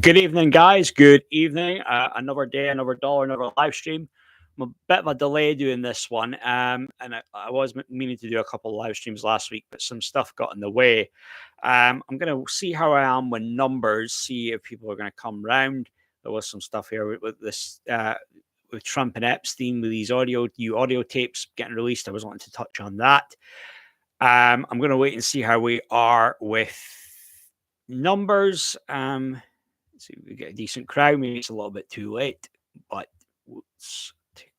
Good evening, guys. Good evening. Another day, another dollar, another live stream. I'm a bit of a delay doing this one, and I was meaning to do a couple of live streams last week, but some stuff got in the way. I'm going to see how I am with numbers, see if people are going to come round. There was some stuff here with this, with Trump and Epstein, with these audio tapes getting released. I was wanting to touch on that. I'm going to wait and see how we are with numbers. See if we get a decent crowd. Maybe it's a little bit too late, but let's take.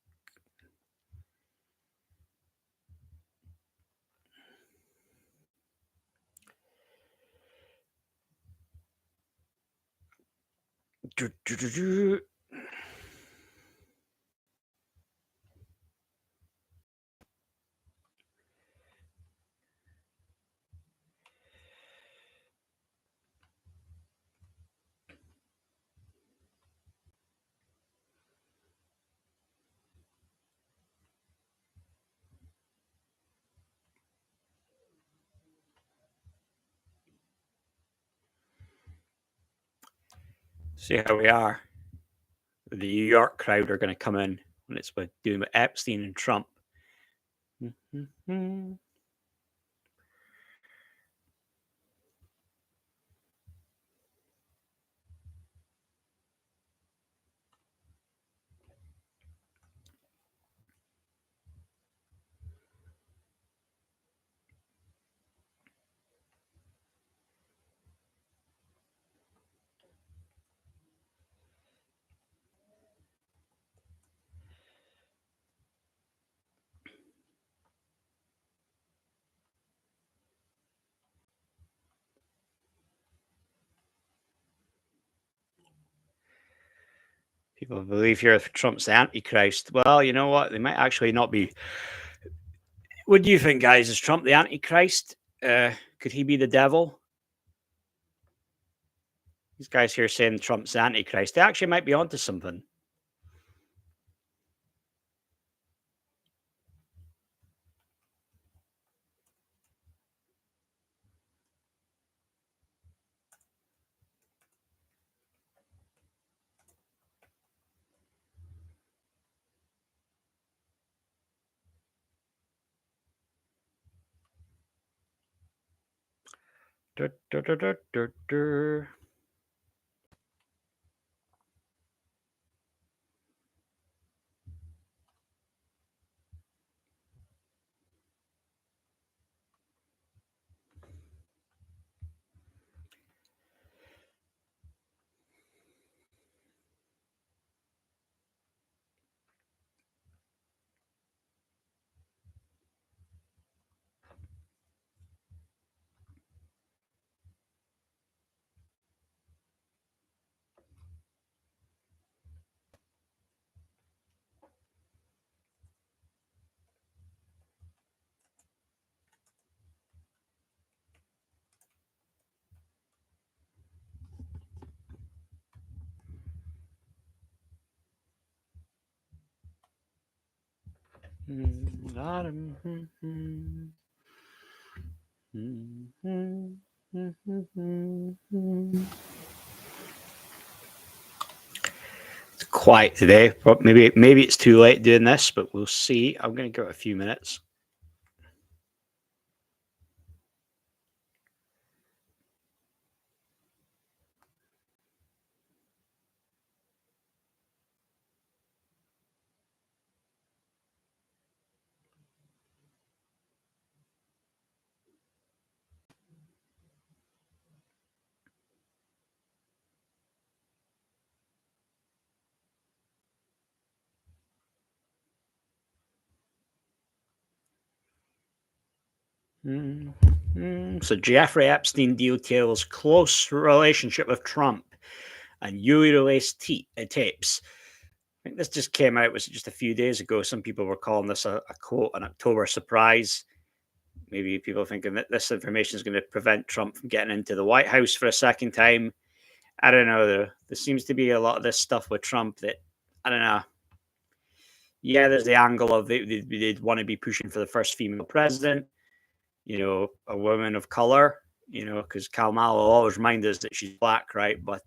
See how we are. The New York crowd are going to come in when it's doing with Epstein and Trump. People believe here Trump's the Antichrist. Well, you know what? They might actually not be. What do you think, guys? Is Trump the Antichrist? Could he be the devil? These guys here saying Trump's the Antichrist. They actually might be onto something. Dur, dur, dur, dur, dur, dur. It's quiet today. Maybe it's too late doing this, but we'll see. I'm going to give it a few minutes. So Jeffrey Epstein details close relationship with Trump and Yuri released tapes. I think this just came out, was just a few days ago. Some people were calling this a quote, an October surprise. Maybe people thinking that this information is going to prevent Trump from getting into the White House for a second time. I don't know. There seems to be a lot of this stuff with Trump that, I don't know. Yeah, there's the angle of they'd want to be pushing for the first female president, a woman of color, because Kamala will always remind us that she's black, right? But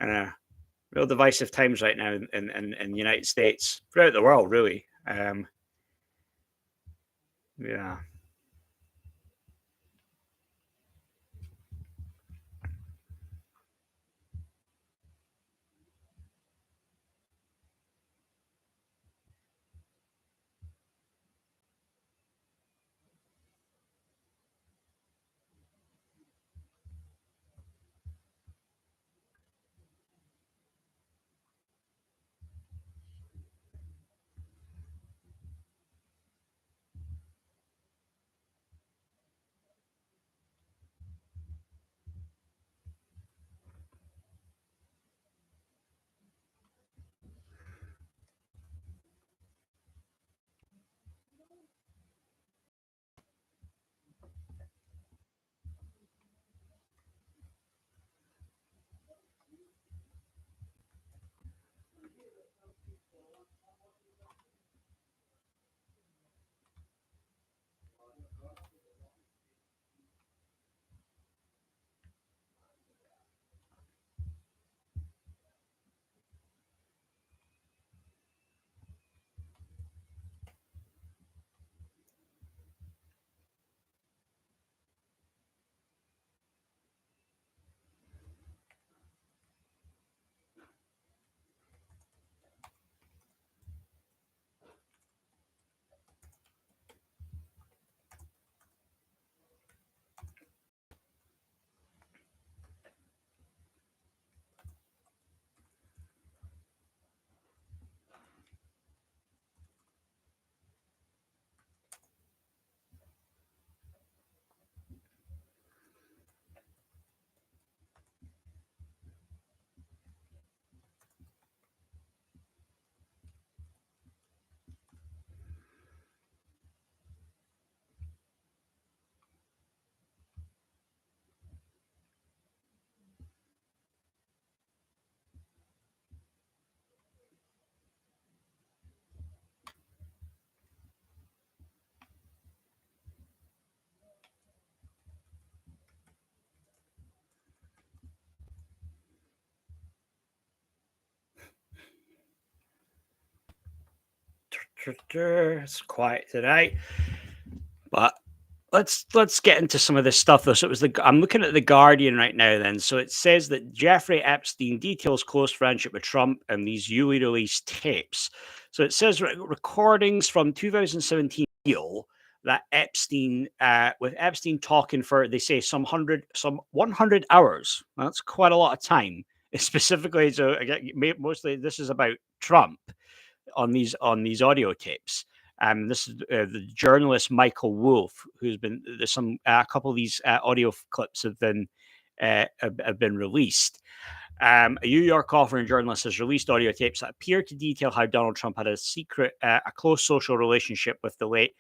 Real divisive times right now in the United States, throughout the world, really. Yeah. It's quiet tonight, but let's get into some of this stuff though. So it was I'm looking at the Guardian right now. Then, so it says that Jeffrey Epstein details close friendship with Trump and these newly released tapes. So it says recordings from 2017 deal that Epstein, with Epstein talking for, they say, some 100 hours. That's quite a lot of time. Specifically, so again, mostly this is about Trump on these audio tapes. This is the journalist Michael Wolff, who's been there's some a couple of these audio clips have been released. A New York author and journalist has released audio tapes that appear to detail how Donald Trump had a close social relationship with the late,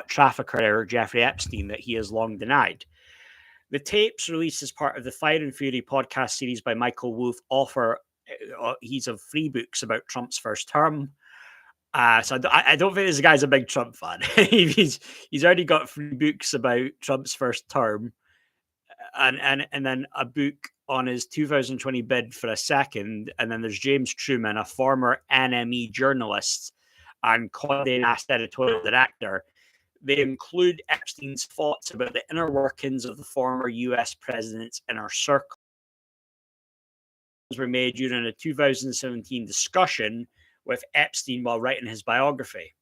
trafficker Jeffrey Epstein that he has long denied. The tapes released as part of the Fire and Fury podcast series by Michael Wolff offer he's of free books about Trump's first term. So I don't think this guy's a big Trump fan. he's already got free books about Trump's first term, and then a book on his 2020 bid for a second. And then there's James Truman, a former NME journalist and Condé Nast editorial director. They include Epstein's thoughts about the inner workings of the former US president's inner circle. Were made during a 2017 discussion with Epstein while writing his biography.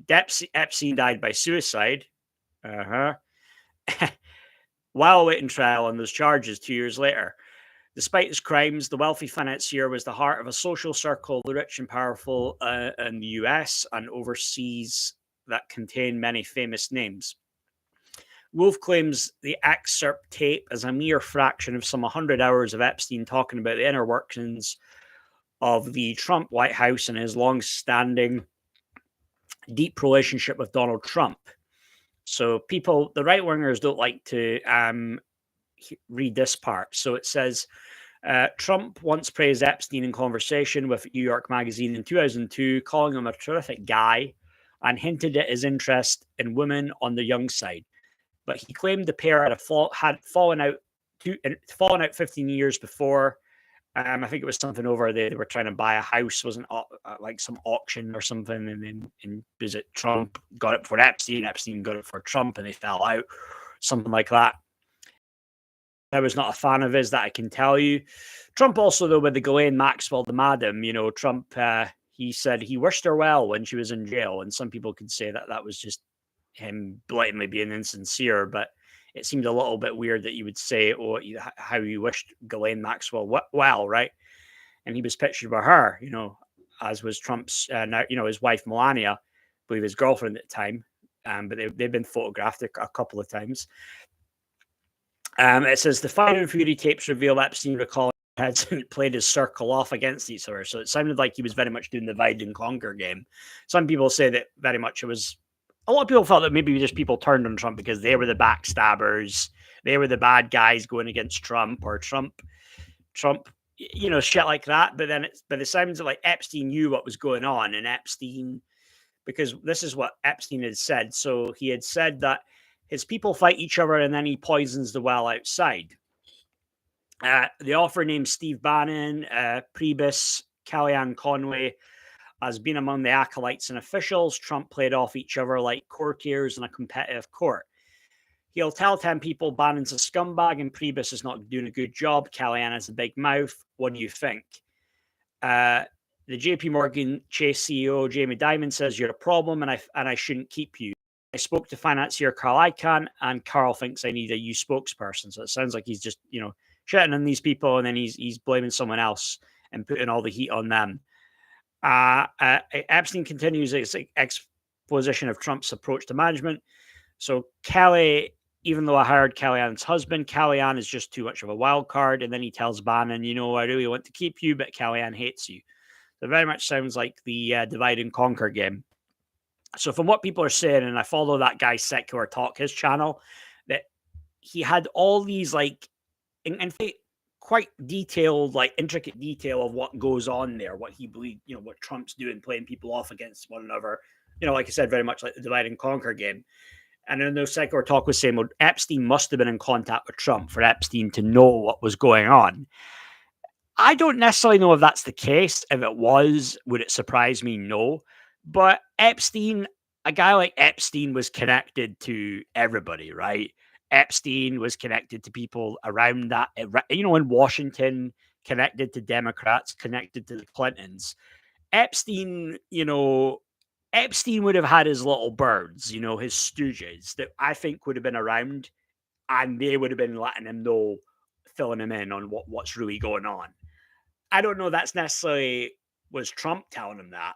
Epstein died by suicide while awaiting trial on those charges 2 years later. Despite his crimes, the wealthy financier was the heart of a social circle of the rich and powerful in the US and overseas that contained many famous names. Wolff claims the excerpt tape is a mere fraction of some 100 hours of Epstein talking about the inner workings of the Trump White House and his long-standing deep relationship with Donald Trump. So the right-wingers don't like to read this part. So it says, Trump once praised Epstein in conversation with New York Magazine in 2002, calling him a terrific guy and hinted at his interest in women on the young side. But he claimed the pair had fallen out fallen out 15 years before. I think it was something over they were trying to buy a house, wasn't like some auction or something, and then was it Trump got it for Epstein, Epstein got it for Trump, and they fell out, something like that. I was not a fan of his, that I can tell you. Trump also, though, with the Ghislaine Maxwell, the madam, Trump, he said he wished her well when she was in jail, and some people could say that that was just him blatantly being insincere, but it seemed a little bit weird that you would say, how you wished Ghislaine Maxwell well, right? And he was pictured by her, as was Trump's, his wife Melania, I believe his girlfriend at the time, but they've been photographed a couple of times. It says the Fire and Fury tapes reveal Epstein recalling had played his circle off against each other, so it sounded like he was very much doing the divide and conquer game. Some people say that very much it was. A lot of people felt that maybe just people turned on Trump because they were the backstabbers, they were the bad guys going against Trump, or Trump, shit like that. But it sounds like Epstein knew what was going on, and Epstein, because this is what Epstein had said. So he had said that his people fight each other, and then he poisons the well outside. The author named Steve Bannon, Priebus, Kellyanne Conway, has been among the acolytes and officials. Trump played off each other like courtiers in a competitive court. He'll tell 10 people Bannon's a scumbag and Priebus is not doing a good job. Kellyanne has a big mouth. What do you think? The JP Morgan Chase CEO, Jamie Dimon, says you're a problem and I shouldn't keep you. I spoke to financier Carl Icahn, and Carl thinks I need a you spokesperson. So it sounds like he's just, shitting on these people, and then he's blaming someone else and putting all the heat on them. Epstein continues his exposition of Trump's approach to management. So Kelly, even though I hired Kellyanne's husband, Kellyanne is just too much of a wild card. And then he tells Bannon, I really want to keep you, but Kellyanne hates you. So it very much sounds like the divide and conquer game. So from what people are saying, and I follow that guy Secular Talk, his channel, that he had all these in fact, quite detailed, intricate detail of what goes on there, what he believed, what Trump's doing, playing people off against one another. Like I said, very much like the divide and conquer game. And then the Secular Talk was saying, well, Epstein must have been in contact with Trump for Epstein to know what was going on. I don't necessarily know if that's the case. If it was, would it surprise me? No. But Epstein, a guy like Epstein was connected to everybody, right? Epstein was connected to people around that, in Washington, connected to Democrats, connected to the Clintons. Epstein would have had his little birds, his stooges that I think would have been around, and they would have been letting him know, filling him in on what's really going on. I don't know that's necessarily was Trump telling him that.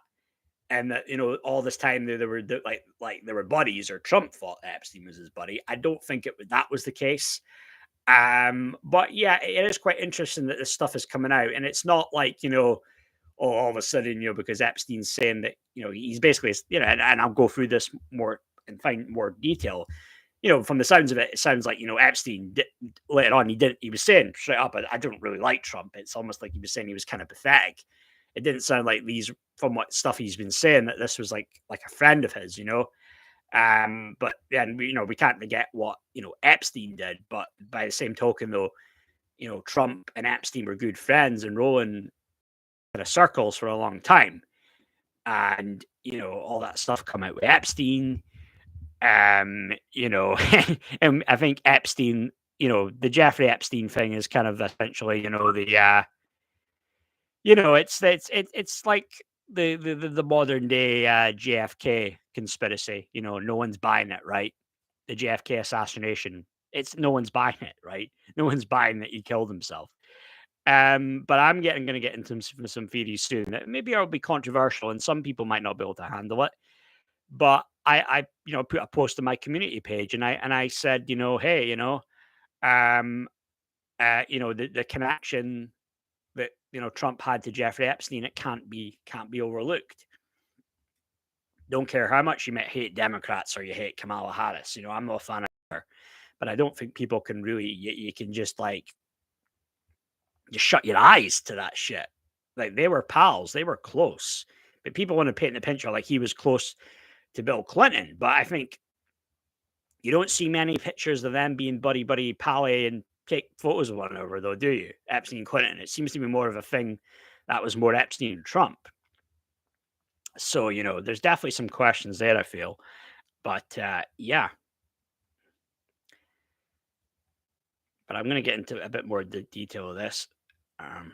And that, all this time they were they were buddies, or Trump thought Epstein was his buddy. I don't think that was the case. But yeah, it is quite interesting that this stuff is coming out, and it's not like, all of a sudden, because Epstein's saying that, he's basically, and I'll go through this more and find more detail. From the sounds of it, it sounds like, Epstein later on, he was saying straight up, I don't really like Trump. It's almost like he was saying he was kind of pathetic. It didn't sound like from what stuff he's been saying, that this was like a friend of his, but then we can't forget what, Epstein did. But by the same token, though, Trump and Epstein were good friends and rolling kind of circles for a long time. And, all that stuff come out with Epstein. And I think Epstein, the Jeffrey Epstein thing is kind of essentially, it's like the modern day JFK conspiracy. No one's buying it, right? The JFK assassination. No one's buying it, right? No one's buying that he killed himself. But I'm going to get into some theories soon. Maybe I'll be controversial, and some people might not be able to handle it. But I put a post on my community page, and I said, hey, the connection that Trump had to Jeffrey Epstein, it can't be overlooked. Don't care how much you might hate Democrats or you hate Kamala Harris. I'm not a fan of her, but I don't think people can really. You can just just shut your eyes to that shit. Like, they were pals, they were close, but people want to paint the picture like he was close to Bill Clinton. But I think you don't see many pictures of them being buddy pally and take photos of one another, though, do you? Epstein and Clinton. It seems to be more of a thing that was more Epstein and Trump. So, there's definitely some questions there, I feel. But yeah, but I'm going to get into a bit more detail of this. Um,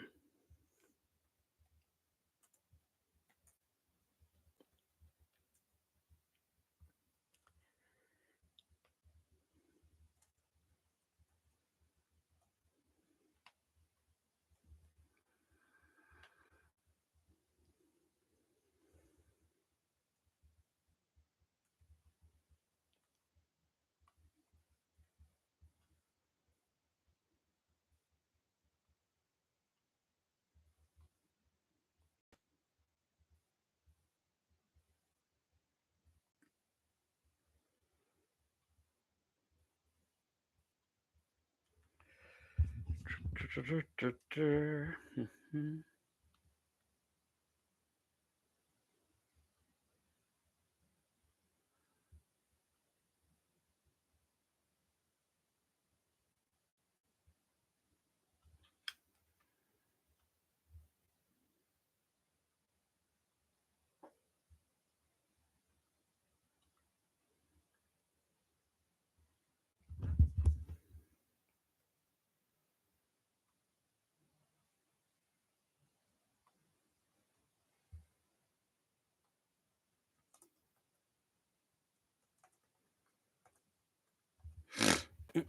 so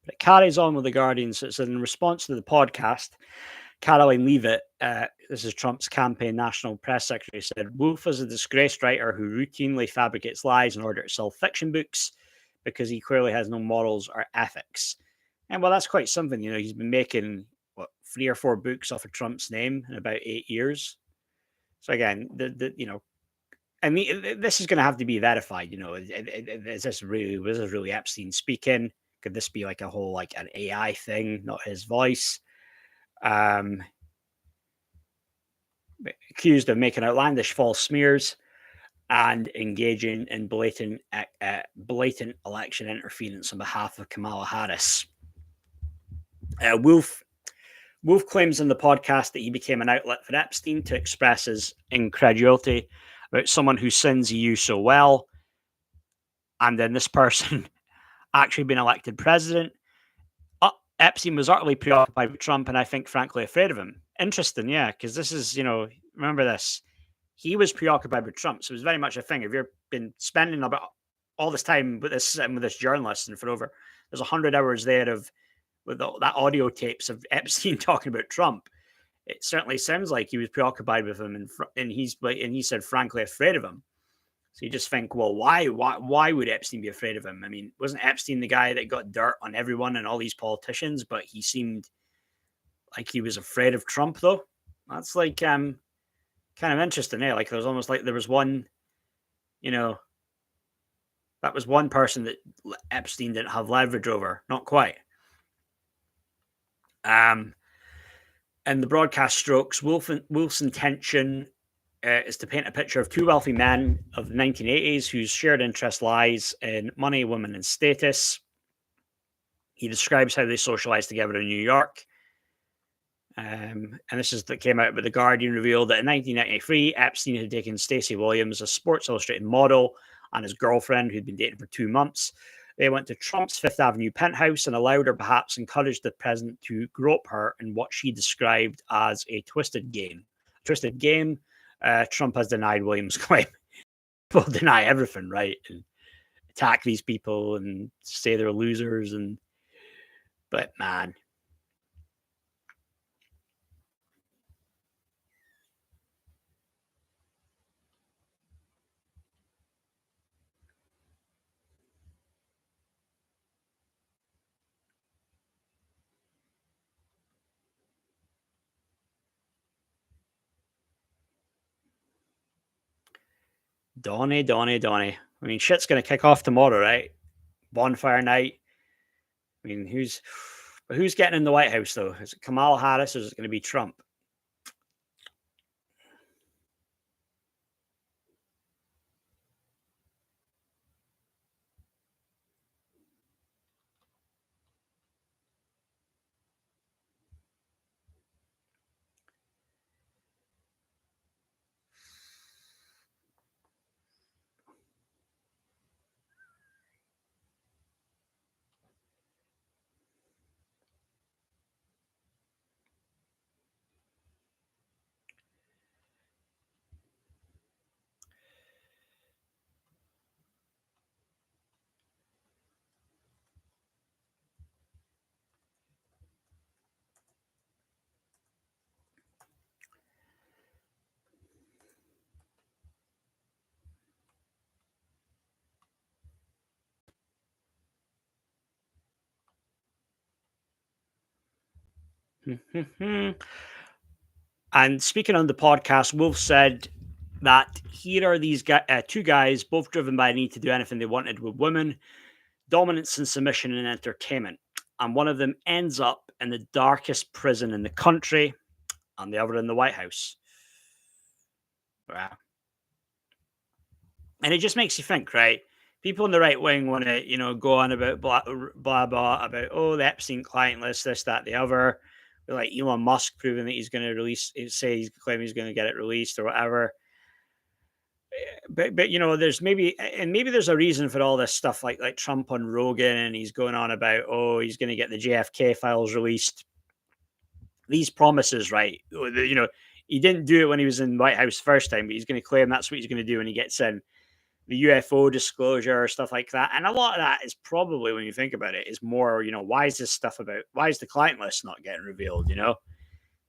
it carries on with the Guardian. So it's in response to the podcast. Caroline Leavitt, this is Trump's campaign national press secretary, said Wolff is a disgraced writer who routinely fabricates lies in order to sell fiction books because he clearly has no morals or ethics. And well, that's quite something. He's been making what 3 or 4 books off of Trump's name in about 8 years. So again, I mean, this is going to have to be verified. Is this really Epstein speaking? Could this be like a whole like an AI thing, not his voice? Um, accused of making outlandish false smears and engaging in blatant election interference on behalf of Kamala Harris. Wolff claims in the podcast that he became an outlet for Epstein to express his incredulity about someone whose sins he knew so well, and then this person actually being elected president. Epstein was utterly preoccupied with Trump, and I think, frankly, afraid of him. Interesting, yeah, because this is, remember this. He was preoccupied with Trump, so it was very much a thing. If you've been spending about all this time with this journalist, and for over, there's 100 hours there of with that audio tapes of Epstein talking about Trump. It certainly sounds like he was preoccupied with him, and he said, frankly, afraid of him. So you just think, well, why would Epstein be afraid of him? I mean, wasn't Epstein the guy that got dirt on everyone and all these politicians, but he seemed like he was afraid of Trump, though? That's like kind of interesting, eh? Like there was almost like there was one, you know, that was one person that Epstein didn't have leverage over. Not quite. And the broadcast strokes, Wolff's intention is to paint a picture of 2 wealthy men of the 1980s whose shared interest lies in money, women, and status. He describes how they socialized together in New York. And this is that came out, but the Guardian revealed that in 1993, Epstein had taken Stacey Williams, a Sports Illustrated model, and his girlfriend, who'd been dating for 2 months. They went to Trump's Fifth Avenue penthouse and allowed her, perhaps encouraged the president to grope her in what she described as a twisted game. Trump has denied Williams' claim. People deny everything, right? And attack these people and say they're losers. But man, Donny. I mean, shit's going to kick off tomorrow, right? Bonfire night. I mean, who's getting in the White House though? Is it Kamala Harris or is it going to be Trump? And speaking on the podcast, Wolf said that here are these two guys, both driven by a need to do anything they wanted with women, dominance and submission and entertainment. And one of them ends up in the darkest prison in the country, and the other in the White House. Wow. And it just makes you think, right? People in the right wing want to, go on about blah blah about the Epstein client list, this, that, the other. Like Elon Musk proving that he's going to release, say he's claiming he's going to get it released or whatever. But there's maybe there's a reason for all this stuff, like Trump on Rogan, and he's going on about he's going to get the JFK files released. These promises, right? He didn't do it when he was in the White House first time, but he's going to claim that's what he's going to do when he gets in. The UFO disclosure, stuff like that. And a lot of that is probably, when you think about it, is more, why is this stuff why is the client list not getting revealed? There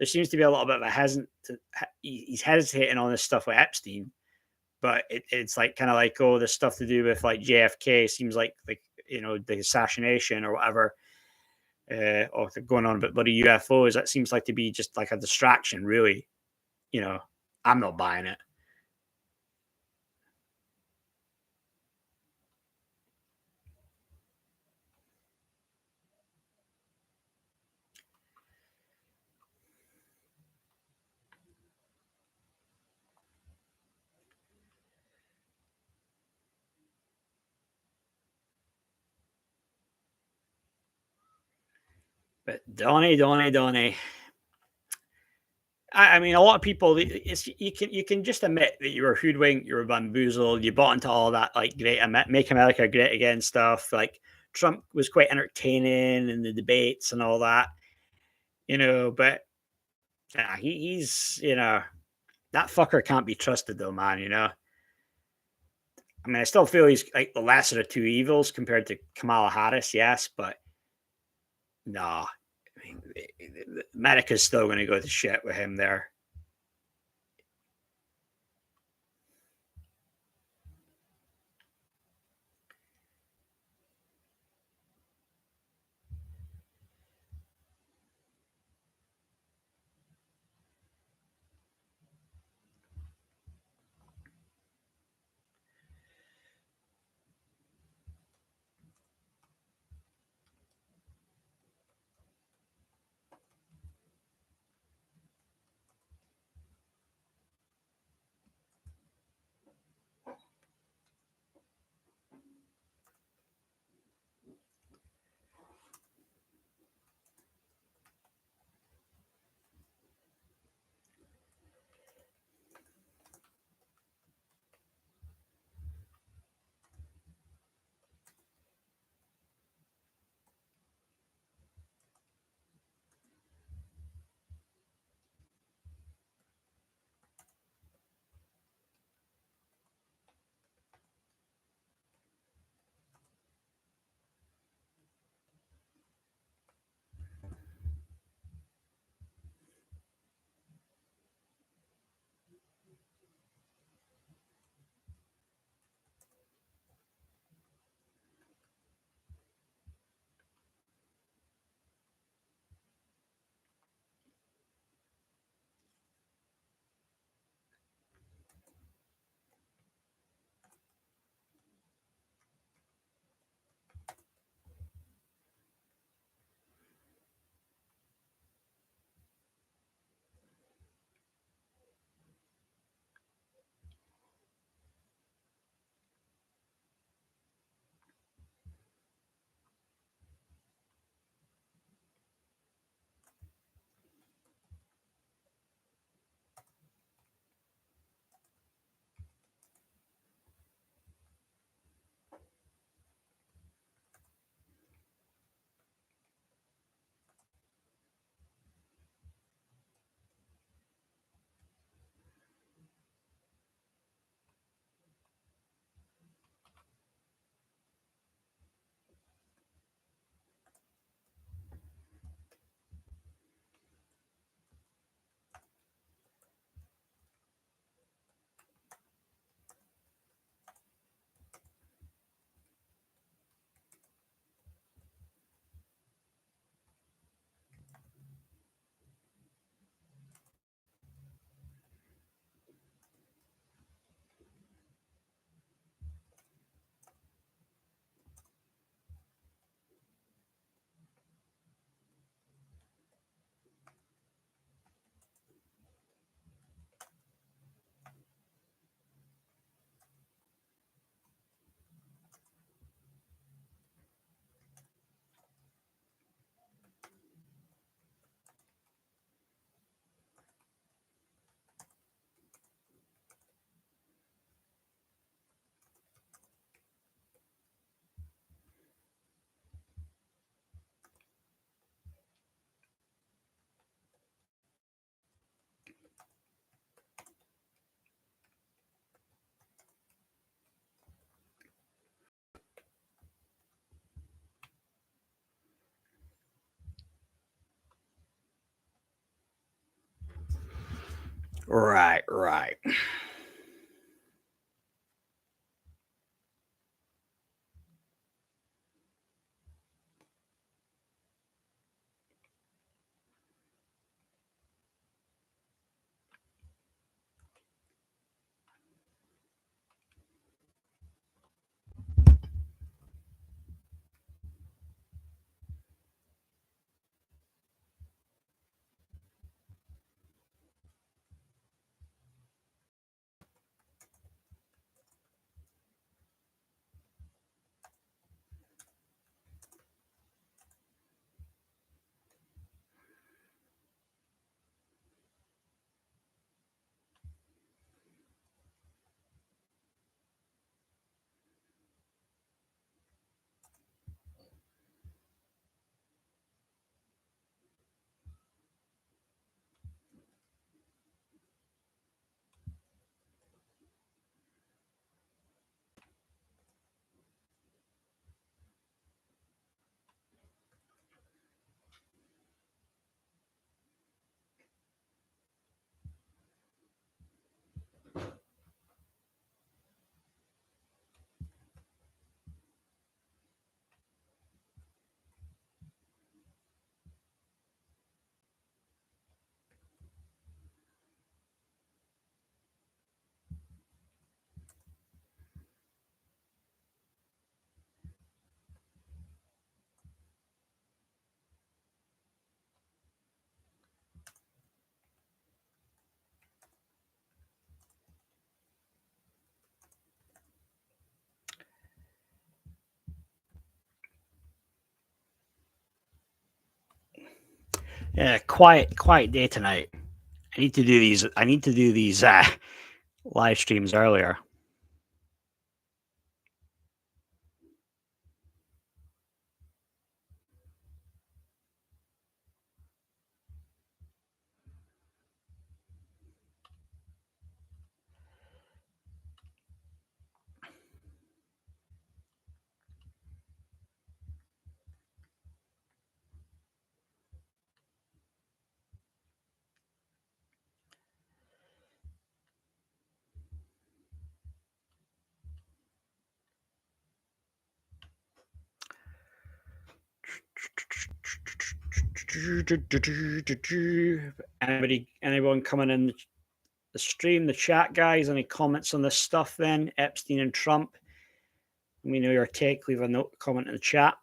seems to be a little bit of he's hesitating on this stuff with Epstein, but it's like kind of like, the stuff to do with like JFK seems like the assassination or whatever, or going on about bloody UFOs. That seems like to be just like a distraction, really. I'm not buying it. But Donny. I mean, a lot of people. You can just admit that you were hoodwinked, you were bamboozled, you bought into all that like great Make America Great Again stuff. Like Trump was quite entertaining in the debates and all that, But he's that fucker can't be trusted though, man. I mean, I still feel he's like the lesser of two evils compared to Kamala Harris, yes, but no, I mean, America's still going to go to shit with him there. Right, right. Yeah, quiet day tonight. I need to do these live streams earlier. Anyone coming in the stream, the chat, guys? Any comments on this stuff? Then Epstein and Trump. Let me know your take. Leave a note, comment in the chat.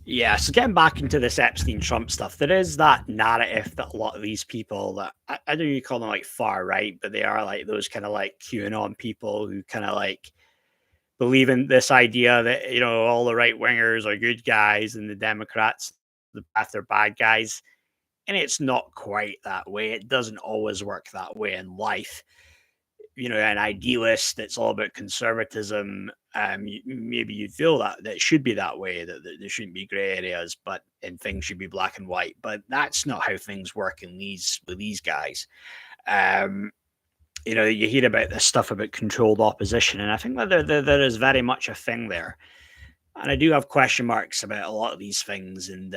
Yeah, so getting back into this Epstein Trump stuff, there is that narrative that a lot of these people that I don't know you call them like far right, but they are like those kind of like QAnon people who kind of like believe in this idea that all the right wingers are good guys and the Democrats, the path are bad guys, and it's not quite that way. It doesn't always work that way in life. An idealist that's all about conservatism, maybe you feel that it should be that way, that there shouldn't be gray areas, and things should be black and white. But that's not how things work in these with these guys. Um, you hear about this stuff about controlled opposition, and I think that there is very much a thing there. And I do have question marks about a lot of these things, and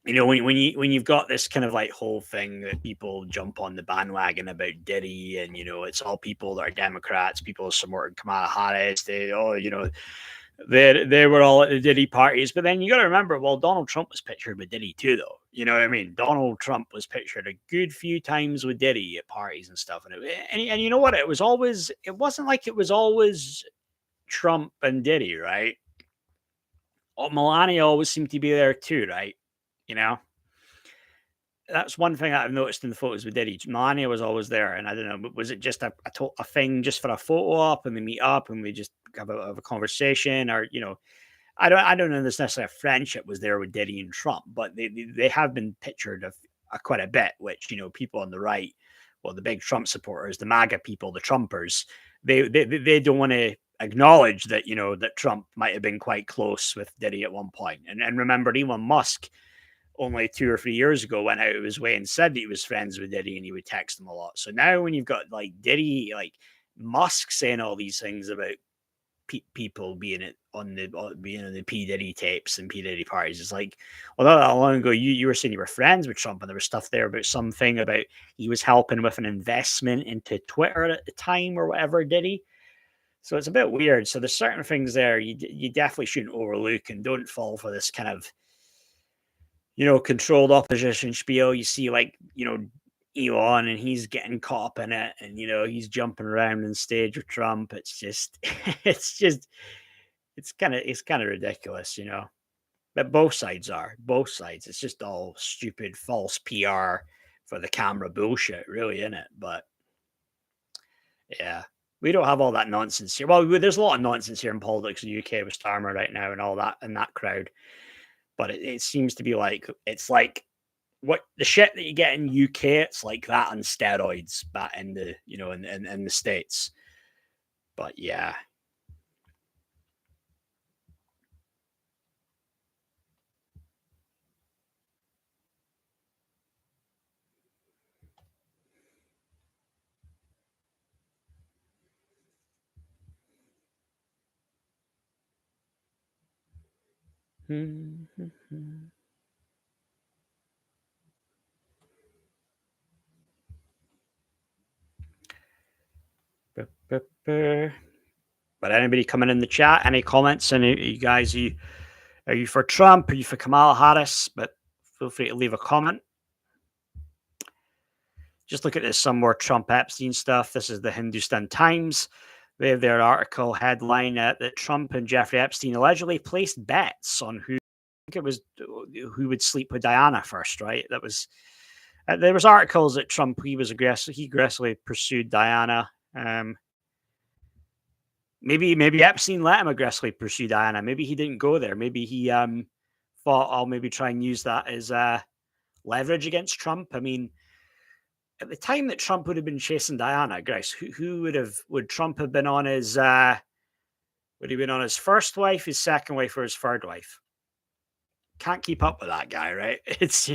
when you've got this kind of like whole thing that people jump on the bandwagon about Diddy, and it's all people that are Democrats, people supporting Kamala Harris. They were all at the Diddy parties, but then you got to remember, well, Donald Trump was pictured with Diddy too, though. You know what I mean? Donald Trump was pictured a good few times with Diddy at parties and stuff, and you know what? It wasn't like it was always Trump and Diddy, right? Oh, Melania always seemed to be there too, right? You know, that's one thing that I've noticed in the photos with Diddy. Melania was always there, and I don't know, but was it just a thing just for a photo op, and we meet up and we just have a conversation, or I don't know this necessarily a friendship was there with Diddy and Trump, but they have been pictured of quite a bit, which people on the right, well, the big Trump supporters, the MAGA people, the Trumpers, they don't want to acknowledge that that Trump might have been quite close with Diddy at one point. And remember, Elon Musk only 2 or 3 years ago went out of his way and said that he was friends with Diddy and he would text him a lot. So now when you've got like Diddy, like Musk saying all these things about people being being on the P Diddy tapes and P Diddy parties, it's like, well, not that long ago you were saying you were friends with Trump, and there was stuff there about something about he was helping with an investment into Twitter at the time or whatever. Diddy. So it's a bit weird. So there's certain things there you definitely shouldn't overlook, and don't fall for this kind of controlled opposition spiel. You see, like, Elon, and he's getting caught up in it, and he's jumping around on stage with Trump. It's just, it's kind of ridiculous. But both sides are both sides. It's just all stupid, false PR for the camera bullshit, really, isn't it? But yeah, we don't have all that nonsense here. Well, there's a lot of nonsense here in politics in the UK with Starmer right now and all that and that crowd. But it seems to be like it's like what the shit that you get in UK. It's like that on steroids, but in the in the States. But yeah. But anybody coming in the chat, any comments? And you guys, are you for Trump? Are you for Kamala Harris? But feel free to leave a comment. Just look at this, some more Trump Epstein stuff. This is the Hindustan Times. They have their article headline that Trump and Jeffrey Epstein allegedly placed bets on who, I think it was, who would sleep with Diana first, right? That was there was articles that Trump he aggressively pursued Diana. Maybe Epstein let him aggressively pursue Diana. Maybe he didn't go there. Maybe he thought I'll maybe try and use that as leverage against Trump. I mean, at the time that Trump would have been chasing Diana, Grace, who would Trump have been on his would he have been on his first wife, his second wife, or his third wife? Can't keep up with that guy, right? It's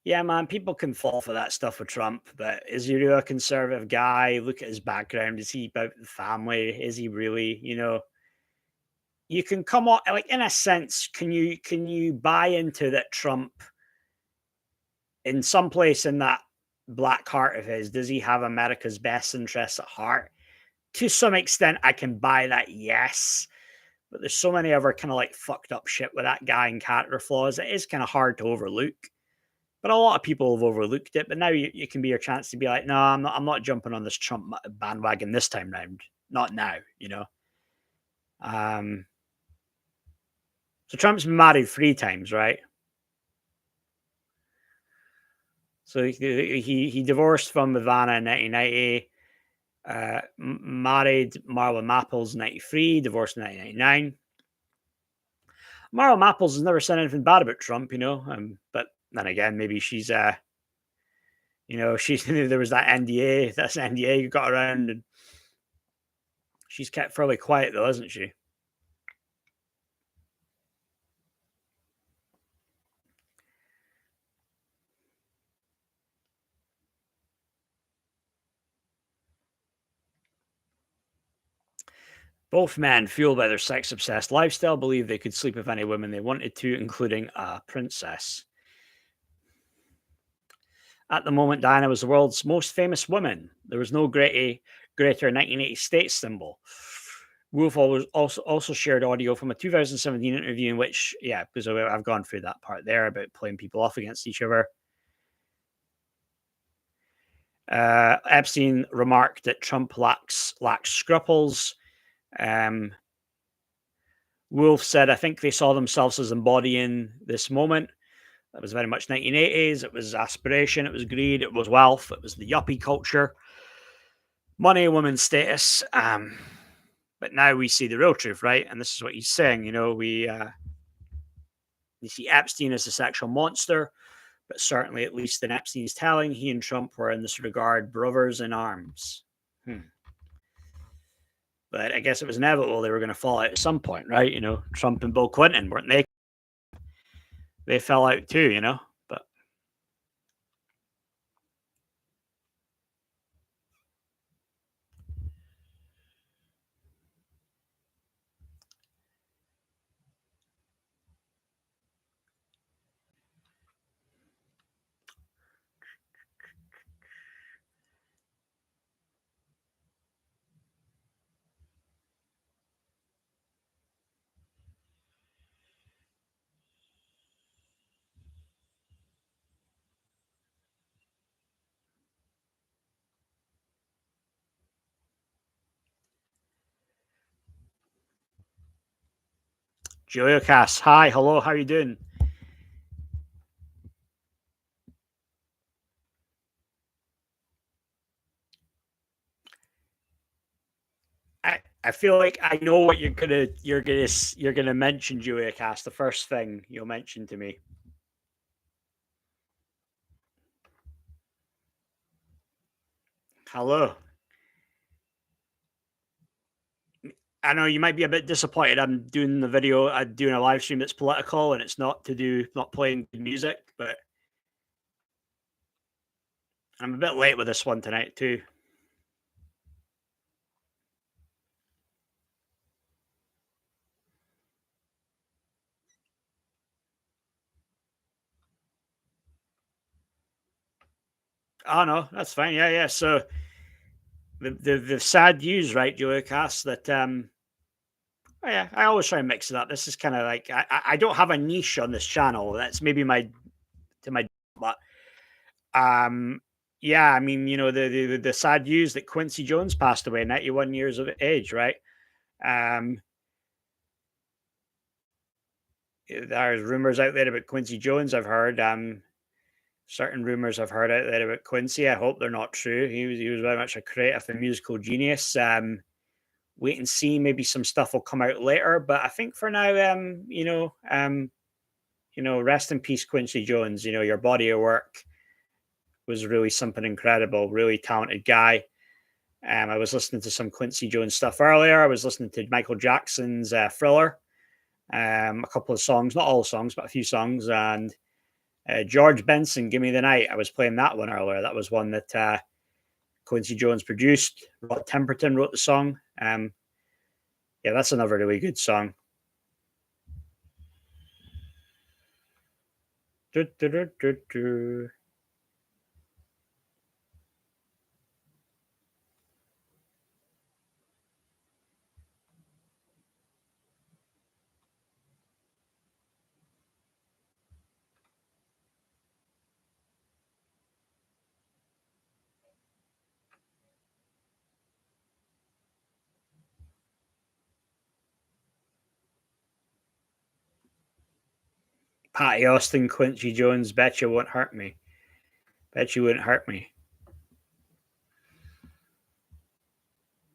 yeah, man, people can fall for that stuff with Trump, but is he really a conservative guy? Look at his background. Is he about the family? Is he really, you can come on like in a sense, can you buy into that Trump in some place in that black heart of his, does he have America's best interests at heart? To some extent, I can buy that, yes. But there's so many other kind of like fucked up shit with that guy and character flaws. It is kind of hard to overlook. But a lot of people have overlooked it. But now you can be your chance to be like, no, I'm not jumping on this Trump bandwagon this time round. Not now, you know. Um, so Trump's been married 3 times, right? So he divorced from Ivana in 1990, married Marla Maples in 93, divorced in 1999. Marla Maples has never said anything bad about Trump, you know. But then again, maybe she's she's there was that NDA, that's an NDA you got around, and she's kept fairly quiet though, hasn't she? Both men, fueled by their sex obsessed lifestyle, believed they could sleep with any women they wanted to, including a princess. At the moment, Diana was the world's most famous woman. There was no greater 1980 states symbol. Wolff also shared audio from a 2017 interview in which, yeah, because I've gone through that part there about playing people off against each other. Epstein remarked that Trump lacks scruples. Wolff said, I think they saw themselves as embodying this moment. That was very much 1980s. It was aspiration, it was greed, it was wealth, it was the yuppie culture, money, women's status. But now we see the real truth, right? And this is what he's saying. You know, we see Epstein as a sexual monster, but certainly, at least in Epstein's telling, he and Trump were in this regard brothers in arms. But I guess it was inevitable they were going to fall out at some point, right? You know, Trump and Bill Clinton, weren't they? They fell out too, you know? But Julio Cass, hi, hello, how are you doing? I feel like I know what you're gonna mention, Julia Cass. The first thing you'll mention to me. Hello. I know you might be a bit disappointed. I'm doing the video. I'm doing a live stream that's political, and it's not playing music. But I'm a bit late with this one tonight too. Oh no, that's fine. Yeah, yeah. So the sad news, right, Julia Cass, that oh yeah, I always try and mix it up. This is kind of like I don't have a niche on this channel. That's maybe my but um yeah, I mean, you know, the sad news that Quincy Jones passed away, 91 years of age, right? Um there's rumors out there about Quincy Jones, I've heard. Certain rumors I've heard out there about Quincy. I hope they're not true. He was very much a creative and musical genius. Wait and see. Maybe some stuff will come out later. But I think for now, rest in peace, Quincy Jones. You know, your body of work was really something incredible. Really talented guy. I was listening to some Quincy Jones stuff earlier. I was listening to Michael Jackson's Thriller. A couple of songs, not all songs, but a few songs, and George Benson, Give Me the Night. I was playing that one earlier. That was one that Quincy Jones produced. Rod Temperton wrote the song. Yeah, that's another really good song. Du, du, du, du, du. Patty Austin, Quincy Jones, bet you won't hurt me. Bet you wouldn't hurt me.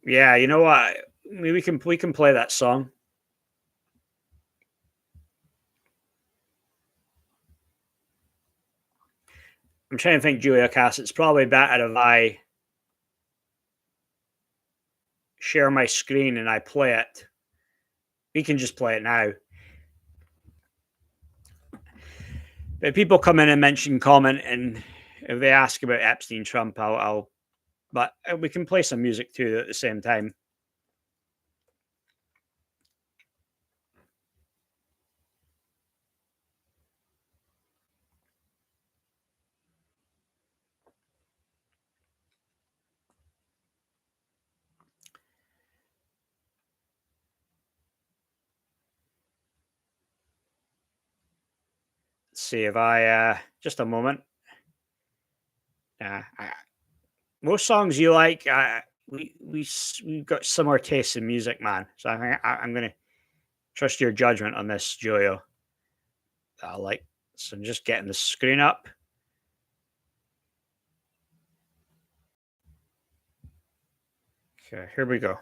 Yeah, you know what? We can play that song. I'm trying to think, Julia Cass. It's probably better if I share my screen and I play it. We can just play it now. But if people come in and mention, comment, and if they ask about Epstein, Trump, but we can play some music too at the same time. Let's see if I just a moment. Most songs you like, we've got similar tastes in music, man. So I'm gonna trust your judgment on this, Julio. So I'm just getting the screen up. Okay, here we go.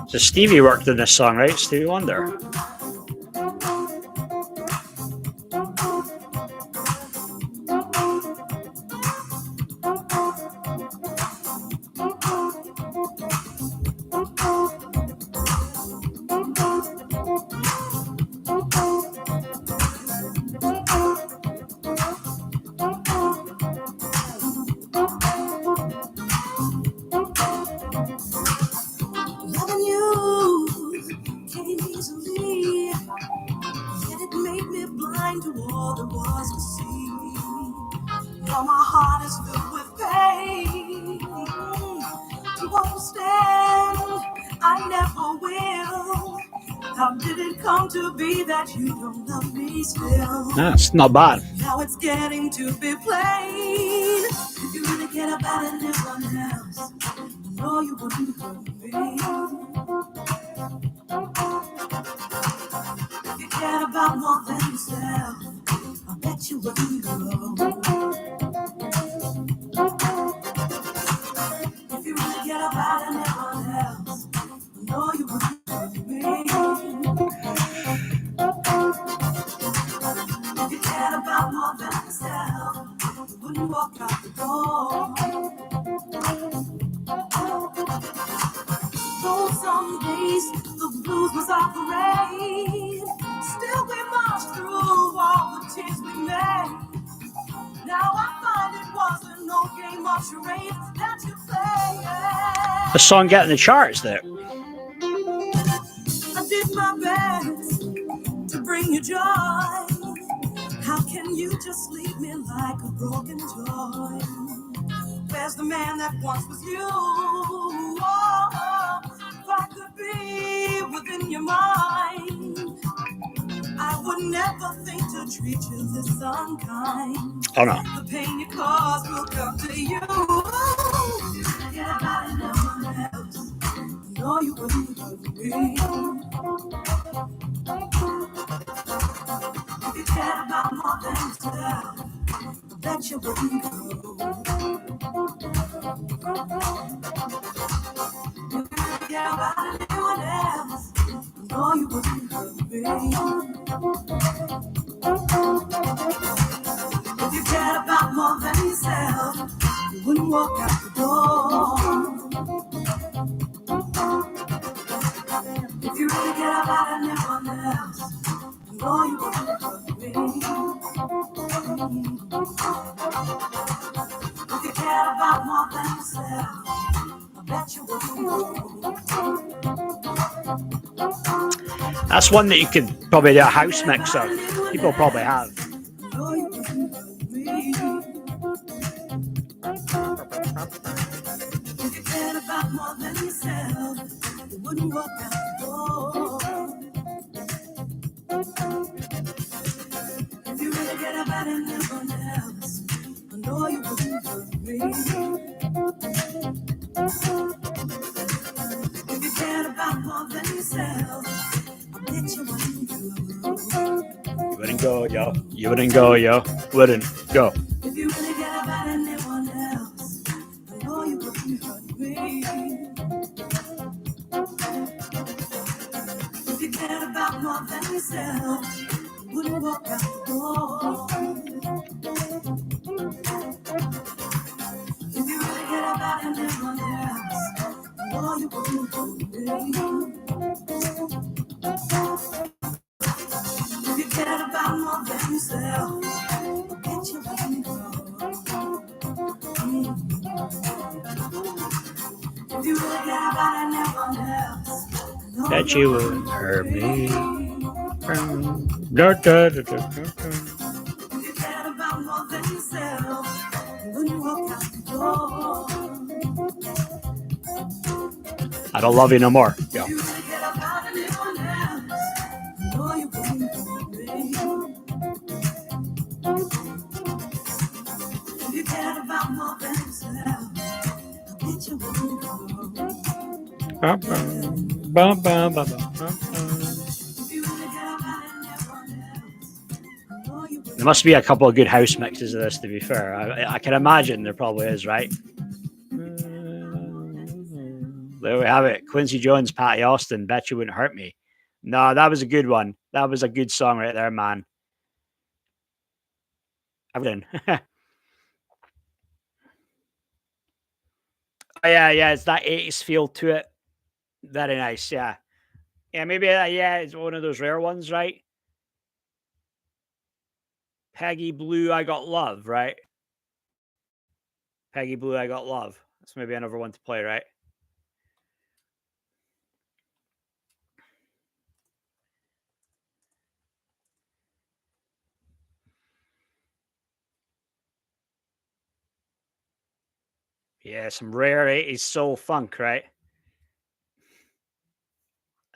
So Stevie worked in this song, right? Stevie Wonder. That's not bad. Now it's getting to be plain. If you really care about anyone else, you know you wouldn't hurt me. If you cared about more than yourself, I bet you wouldn't go. If you really cared about anyone else, you know you wouldn't hurt me. If you cared about more than yourself, you wouldn't walk out the door. Though some days the blues was our parade, still we marched through all the tears we made. Now I find it wasn't no game of charades that you played. The song getting the charts there. I did my best to bring you joy. How can you just leave me like a broken toy? Where's the man that once was you? Oh, if I could be within your mind, I would never think to treat you this unkind. Oh no. The pain you cause will come to you. Forget about anyone else. You know you wouldn't hurt me. If you cared about more than yourself, I bet you wouldn't go. If you cared about anyone else, I know you wouldn't hurt me. If you cared about more than yourself, you wouldn't walk out the door. If you really cared about anyone else, I know you wouldn't hurt me. If you cared about more than yourself, I bet you wouldn't. That's one that you could probably do a house mix of. People probably have. If you cared about more than yourself, you wouldn't walk out go, yo. You wouldn't go, yo. Wouldn't go. If you really care about anyone else, I know you wouldn't hurt me. If you cared about more than yourself, you wouldn't walk out the door. If you really cared about anyone else, I know you wouldn't hurt me. If you cared about more than yourself, I bet you wouldn't go. If you really care about anyone else, Bet you wouldn't hurt me. if you cared about more than yourself, you wouldn't walk out the door. I don't love you no more. Yo. If you really cared about anyone else, I know you wouldn't hurt me. If you cared about more than yourself, I bet you wouldn't go. If you really cared about anyone else, I know you wouldn't. There must be a couple of good house mixes of this, to be fair. I can imagine there probably is, right? There we have it. Quincy Jones, Patty Austin, Bet You Wouldn't Hurt Me. No, that was a good one. That was a good song right there, man. Everything. Oh, yeah, it's that 80s feel to it. Very nice, yeah. Yeah, maybe, yeah, it's one of those rare ones, right? Peggy Blue, I Got Love, right? Peggy Blue, I Got Love. That's maybe another one to play, right? Yeah, some rare 80s soul funk, right?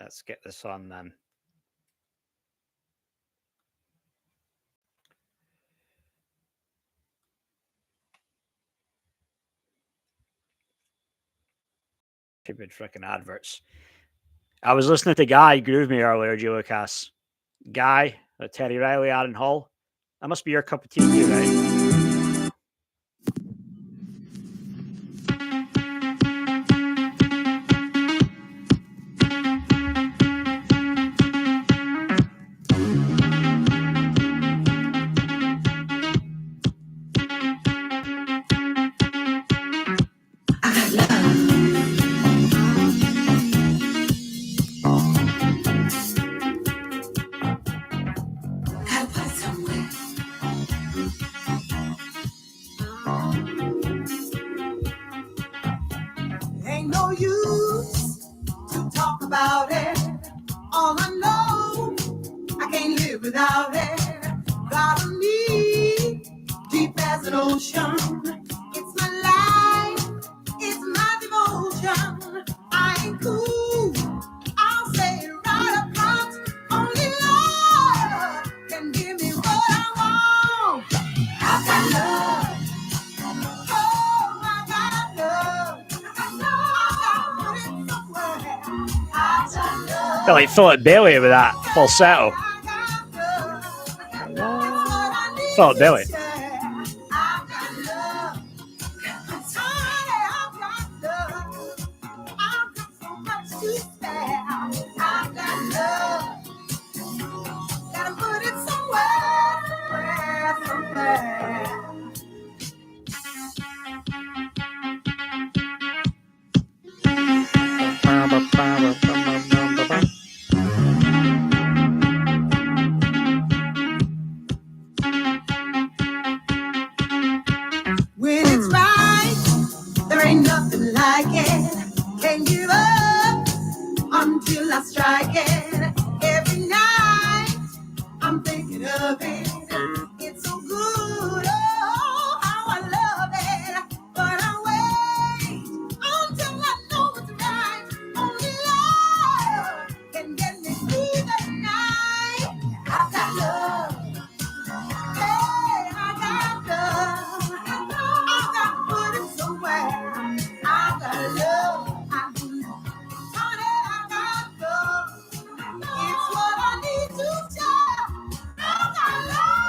Let's get this on then. Stupid freaking adverts. I was listening to Guy Groove Me earlier, Julia Cass. Guy, Teddy Riley, Aaron Hall. That must be your cup of tea too, right? Ain't no use to talk about it. All I know, I can't live without it. Got a need deep as an ocean. It's my life, it's my devotion. I ain't cool, I'll say it right up front. Only love can give me what I want. I've got love. I like Philip Bailey with that falsetto. Philip Bailey.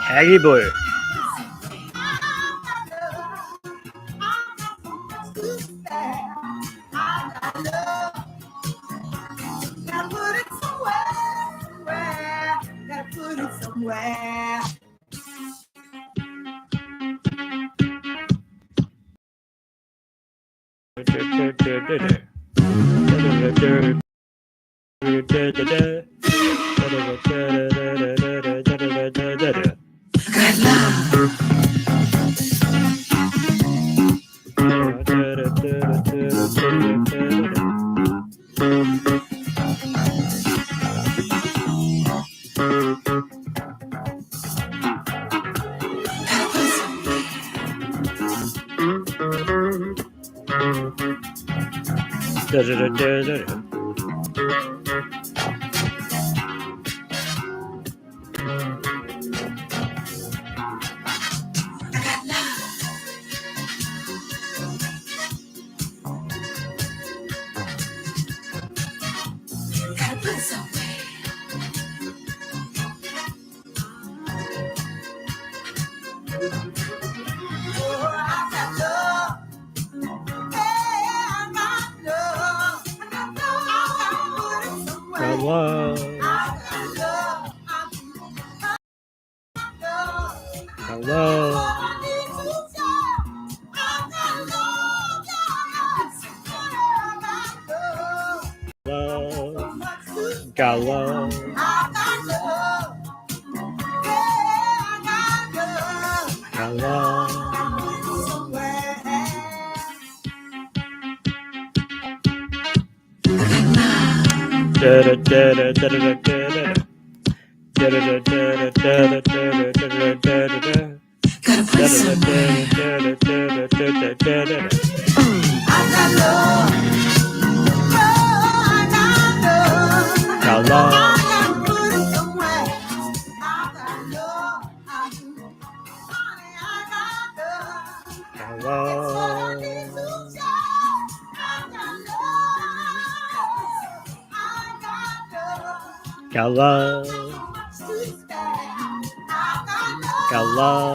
Peggy Blue. Got love. Got love. Got love. Got love. Got love.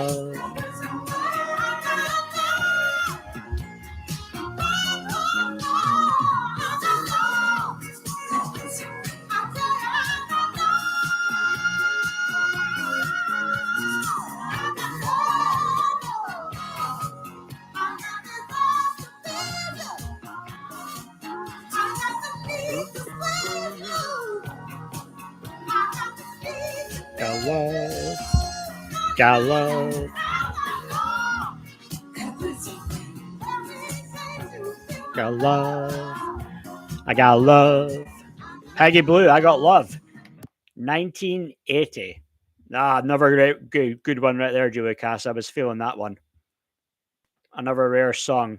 Got love. Got love. I got love. Peggy Blue, I got love. 1980. Another good one right there, Julie Cass. I was feeling that one. Another rare song.